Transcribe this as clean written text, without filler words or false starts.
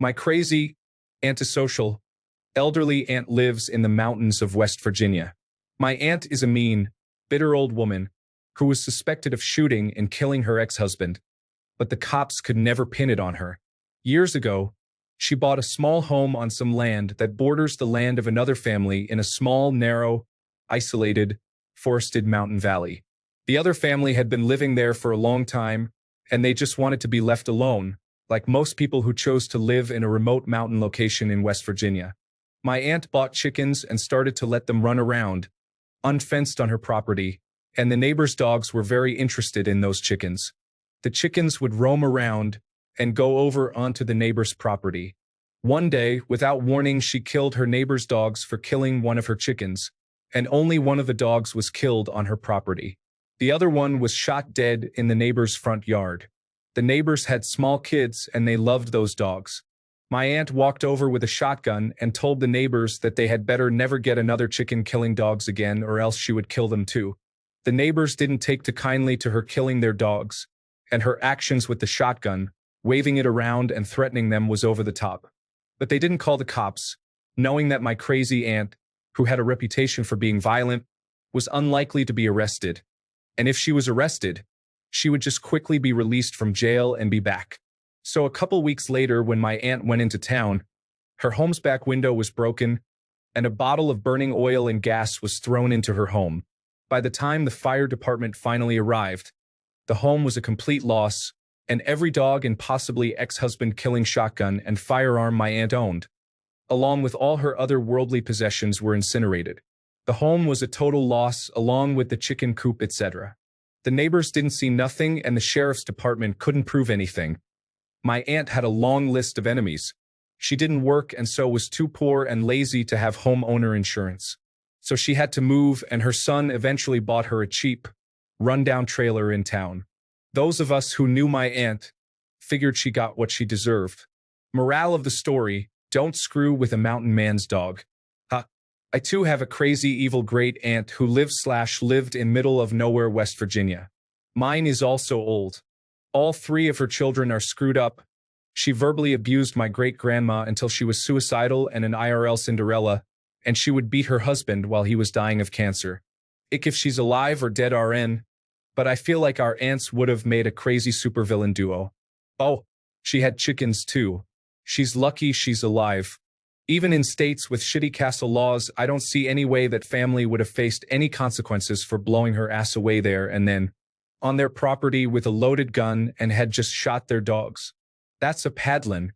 My crazy, antisocial, elderly aunt lives in the mountains of West Virginia. My aunt is a mean, bitter old woman who was suspected of shooting and killing her ex-husband, but the cops could never pin it on her. Years ago, she bought a small home on some land that borders the land of another family in a small, narrow, isolated, forested mountain valley. The other family had been living there for a long time, and they just wanted to be left alone, like most people who chose to live in a remote mountain location in West Virginia. My aunt bought chickens and started to let them run around, unfenced on her property, and the neighbors' dogs were very interested in those chickens. The chickens would roam around and go over onto the neighbor's property. One day, without warning, she killed her neighbor's dogs for killing one of her chickens, and only one of the dogs was killed on her property. The other one was shot dead in the neighbor's front yard. The neighbors had small kids and they loved those dogs. My aunt walked over with a shotgun and told the neighbors that they had better never get another chicken killing dogs again or else she would kill them too. The neighbors didn't take too kindly to her killing their dogs, and her actions with the shotgun, waving it around and threatening them, was over the top. But they didn't call the cops, knowing that my crazy aunt, who had a reputation for being violent, was unlikely to be arrested. And if she was arrested, she would just quickly be released from jail and be back. So a couple weeks later, when my aunt went into town, her home's back window was broken, and a bottle of burning oil and gas was thrown into her home. By the time the fire department finally arrived, the home was a complete loss, and every dog and possibly ex-husband killing shotgun and firearm my aunt owned, along with all her other worldly possessions, were incinerated. The home was a total loss, along with the chicken coop, etc. The neighbors didn't see nothing, and the sheriff's department couldn't prove anything. My aunt had a long list of enemies. She didn't work and so was too poor and lazy to have homeowner insurance. So she had to move, and her son eventually bought her a cheap, run-down trailer in town. Those of us who knew my aunt figured she got what she deserved. Morale of the story: don't screw with a mountain man's dog. I too have a crazy evil great aunt who lived in middle of nowhere, West Virginia. Mine is also old. All three of her children are screwed up. She verbally abused my great-grandma until she was suicidal and an IRL Cinderella, and she would beat her husband while he was dying of cancer. If she's alive or dead, RN, but I feel like our aunts would have made a crazy supervillain duo. Oh, she had chickens too. She's lucky she's alive. Even in states with shitty castle laws, I don't see any way that family would have faced any consequences for blowing her ass away there and then, on their property with a loaded gun, and had just shot their dogs. That's a paddlin'.